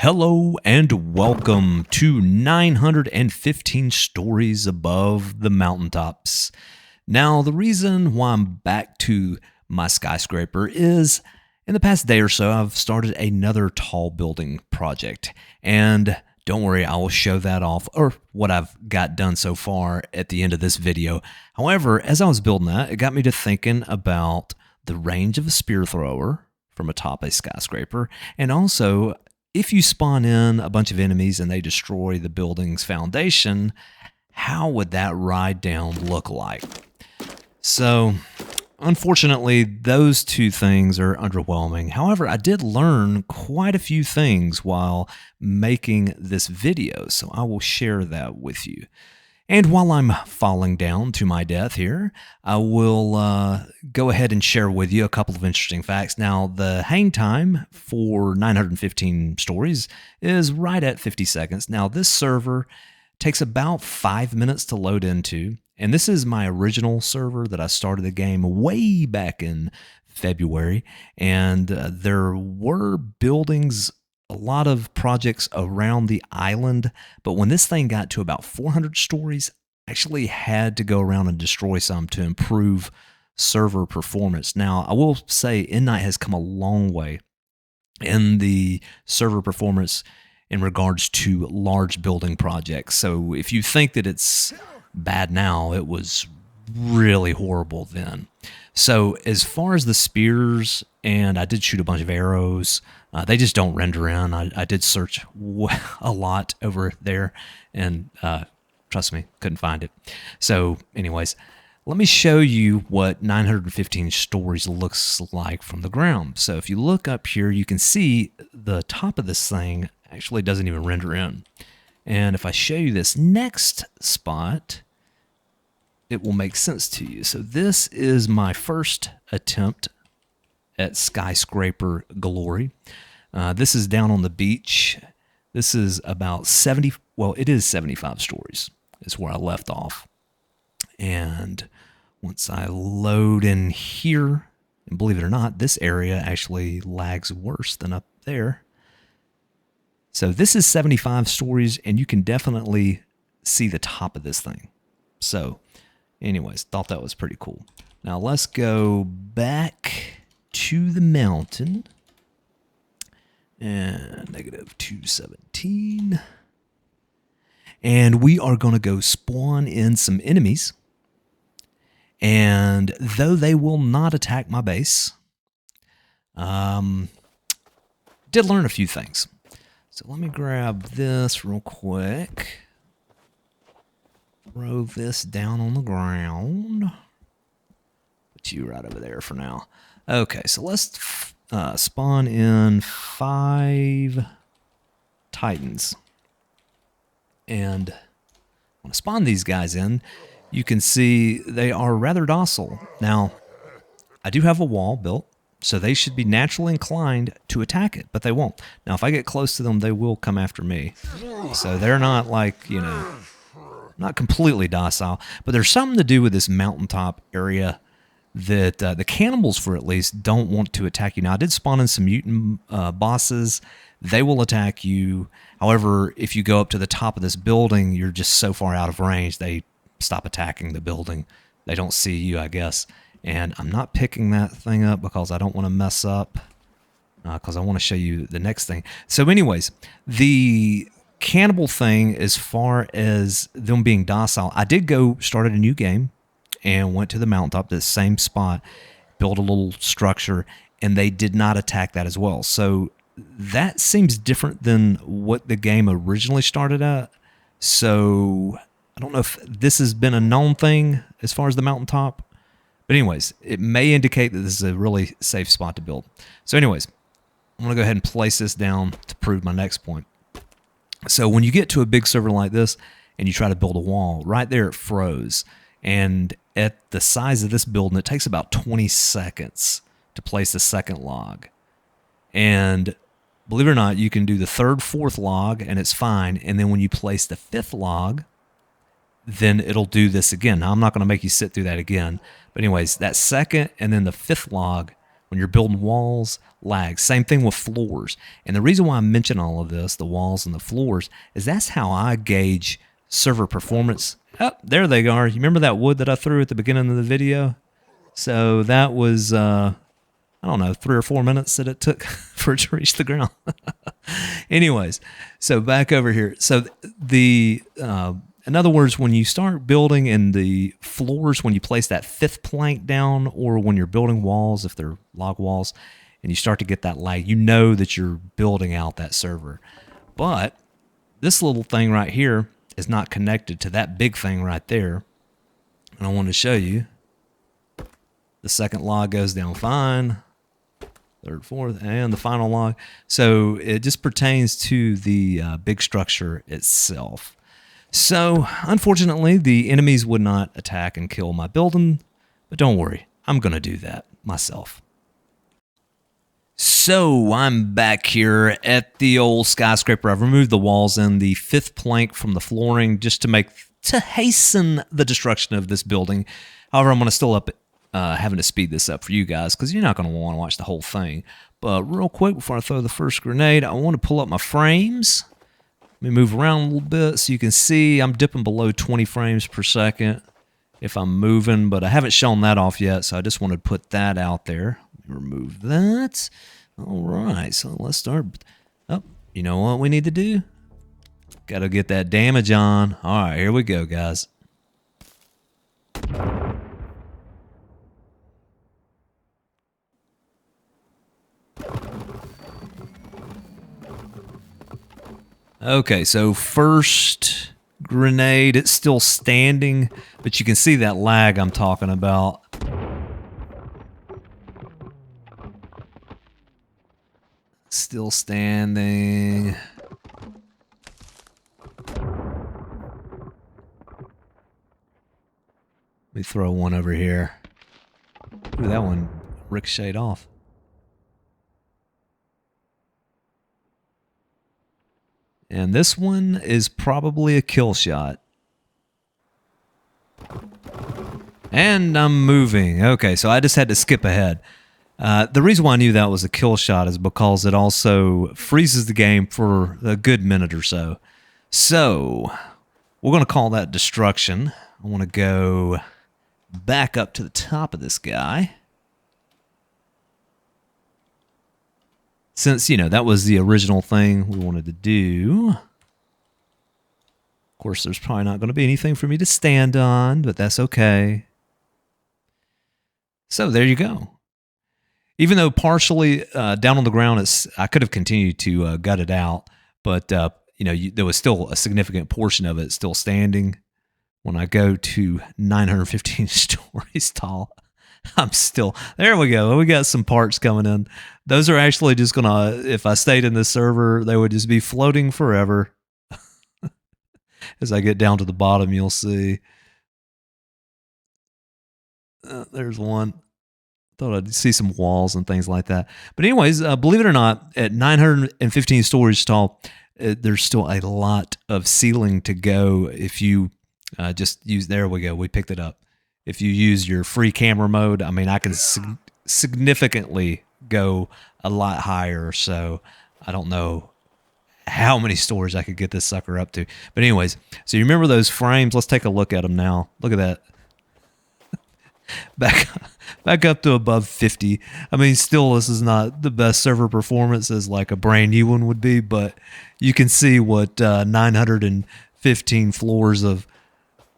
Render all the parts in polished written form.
Hello and welcome to 915 Stories Above the Mountaintops. Now, the reason why I'm back to my skyscraper is in the past day or so, I've started another tall building project. And don't worry, I will show that off, or what I've got done so far at the end of this video. However, as I was building that, it got me to thinking about the range of a spear thrower from atop a skyscraper, and also if you spawn in a bunch of enemies and they destroy the building's foundation, how would that ride down look like? So, unfortunately, those two things are underwhelming. However, I did learn quite a few things while making this video, so I will share that with you. And while I'm falling down to my death here, I will go ahead and share with you a couple of interesting facts. Now, the hang time for 915 stories is right at 50 seconds. Now, this server takes about 5 minutes to load into, and this is my original server that I started the game way back in February, and there were buildings, a lot of projects around the island, but when this thing got to about 400 stories, I actually had to go around and destroy some to improve server performance. Now, I will say Night has come a long way in the server performance in regards to large building projects. So if you think that it's bad now, it was really horrible then. So as far as the spears, and I did shoot a bunch of arrows, they just don't render in. I did search a lot over there, and trust me, couldn't find it. So anyways, let me show you what 915 stories looks like from the ground. So if you look up here, you can see the top of this thing actually doesn't even render in. And if I show you this next spot, it will make sense to you. So this is my first attempt at skyscraper glory. This is down on the beach. This is about 70, well, it is 75 stories is where I left off. And once I load in here, and believe it or not, this area actually lags worse than up there. So this is 75 stories, and you can definitely see the top of this thing. So anyways, thought that was pretty cool. Now let's go back to the mountain. And -217. And we are going to go spawn in some enemies. And though they will not attack my base, did learn a few things. So let me grab this real quick. Throw this down on the ground. Put you right over there for now. Okay, so let's spawn in 5 titans. And when I spawn these guys in, you can see they are rather docile. Now, I do have a wall built, so they should be naturally inclined to attack it, but they won't. Now, if I get close to them, they will come after me. So they're not like, you know, not completely docile, but there's something to do with this mountaintop area that the cannibals, for at least, don't want to attack you. Now, I did spawn in some mutant bosses. They will attack you. However, if you go up to the top of this building, you're just so far out of range, they stop attacking the building. They don't see you, I guess. And I'm not picking that thing up because I don't want to mess up, because I want to show you the next thing. So anyways, the cannibal thing, as far as them being docile, I did go started a new game and went to the mountaintop, the same spot, built a little structure, and they did not attack that as well. So that seems different than what the game originally started at. So I don't know if this has been a known thing as far as the mountaintop. But anyways, it may indicate that this is a really safe spot to build. So anyways, I'm going to go ahead and place this down to prove my next point. So when you get to a big server like this and you try to build a wall, right there it froze. And at the size of this building, it takes about 20 seconds to place the second log. And believe it or not, you can do the third, fourth log, and it's fine. And then when you place the fifth log, then it'll do this again. Now, I'm not going to make you sit through that again. But anyways, that second and then the fifth log When you're building walls, lag. Same thing with floors. And the reason why I mention all of this, the walls and the floors, is that's how I gauge server performance. Oh, there they are. You remember that wood that I threw at the beginning of the video? So that was, I don't know, 3 or 4 minutes that it took for it to reach the ground. Anyways, so back over here. So in other words, when you start building in the floors, when you place that 5th plank down, or when you're building walls, if they're log walls, and you start to get that lag, you know that you're building out that server. But this little thing right here is not connected to that big thing right there. And I want to show you. The second log goes down fine. 3rd, 4th, and the final log. So it just pertains to the big structure itself. So unfortunately, the enemies would not attack and kill my building, but don't worry, I'm going to do that myself. So I'm back here at the old skyscraper. I've removed the walls and the 5th plank from the flooring just to hasten the destruction of this building. However, I'm going to still having to speed this up for you guys because you're not going to want to watch the whole thing. But real quick, before I throw the first grenade, I want to pull up my frames. Let me move around a little bit so you can see I'm dipping below 20 frames per second if I'm moving, but I haven't shown that off yet, so I just wanted to put that out there. Let me remove that. All right, so let's start. Oh, you know what we need to do? Got to get that damage on. All right, here we go, guys. Okay, so first grenade, it's still standing, but you can see that lag I'm talking about. Still standing. Let me throw one over here. Ooh, that one ricocheted off. And this one is probably a kill shot. And I'm moving. Okay, so I just had to skip ahead. The reason why I knew that was a kill shot is because it also freezes the game for a good minute or so. So, we're going to call that destruction. I want to go back up to the top of this guy. Since, you know, that was the original thing we wanted to do. Of course, there's probably not going to be anything for me to stand on, but that's okay. So there you go. Even though partially down on the ground, I could have continued to gut it out, but you know, there was still a significant portion of it still standing. When I go to 915 stories tall, I'm still, there we go. We got some parts coming in. Those are actually just gonna, if I stayed in this server, they would just be floating forever. As I get down to the bottom, you'll see. There's one. Thought I'd see some walls and things like that. But anyways, believe it or not, at 915 stories tall, there's still a lot of ceiling to go if you just use, there we go, we picked it up. If you use your free camera mode, I mean, I can significantly go a lot higher. So I don't know how many stories I could get this sucker up to. But anyways, so you remember those frames? Let's take a look at them now. Look at that. Back up to above 50. I mean, still, this is not the best server performance as like a brand new one would be, but you can see what 915 floors of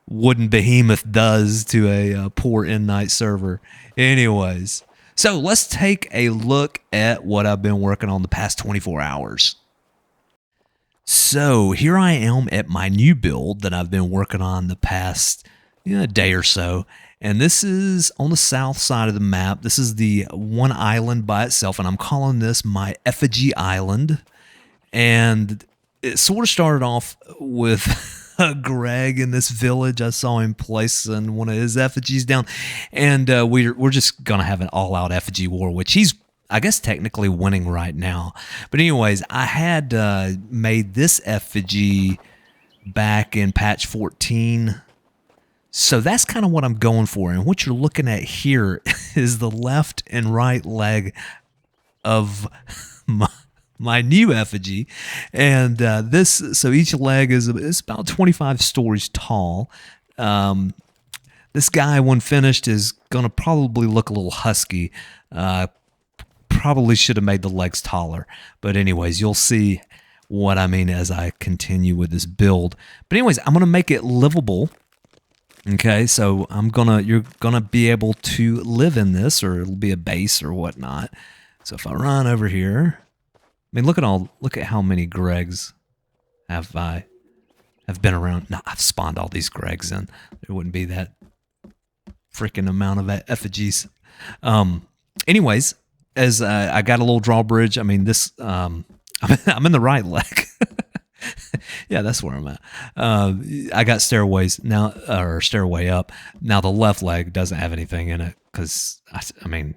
wooden behemoth does to a poor in-night server. Anyways, so let's take a look at what I've been working on the past 24 hours. So here I am at my new build that I've been working on the past day or so. And this is on the south side of the map. This is the one island by itself, and I'm calling this my Effigy Island. And it sort of started off with Greg in this village. I saw him placing one of his effigies down, and we're just gonna have an all-out effigy war, which he's, I guess, technically winning right now. But anyways, I had made this effigy back in patch 14. So that's kind of what I'm going for. And what you're looking at here is the left and right leg of my new effigy. And so each leg is about 25 stories tall. This guy, when finished, is going to probably look a little husky. Probably should have made the legs taller. But anyways, you'll see what I mean as I continue with this build. But anyways, I'm going to make it livable. Okay, so you're gonna be able to live in this, or it'll be a base or whatnot. So if I run over here, I mean, look at how many Gregs have been around. No, I've spawned all these Gregs, and there wouldn't be that freaking amount of effigies. Anyways, as I got a little drawbridge. I mean, this I'm in the right leg. Yeah, that's where I'm at. I got stairways now, or stairway up. Now the left leg doesn't have anything in it because, I mean,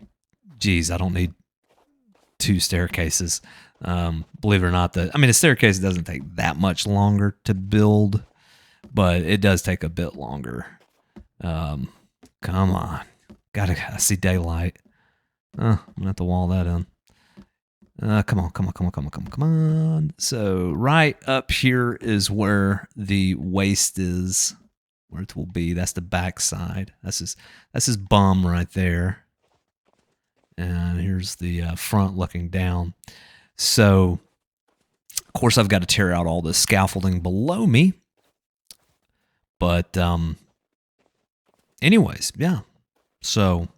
geez, I don't need 2 staircases. Believe it or not, the staircase doesn't take that much longer to build, but it does take a bit longer. Come on, I see daylight. I'm gonna have to wall that in. Come on. So right up here is where the waist is, where it will be. That's the back side. That's his bum right there. And here's the front looking down. So, of course, I've got to tear out all the scaffolding below me. But anyways, yeah. So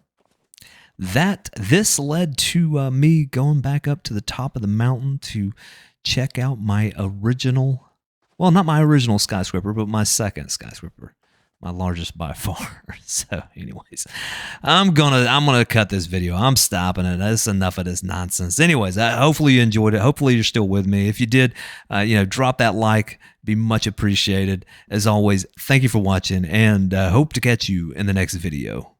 this led to me going back up to the top of the mountain to check out my original, well, not my original skyscraper, but my second skyscraper, my largest by far. So anyways, I'm gonna cut this video. I'm stopping it. That's enough of this nonsense. Anyways, hopefully you enjoyed it. Hopefully you're still with me. If you did, drop that like. Be much appreciated. As always, thank you for watching, and hope to catch you in the next video.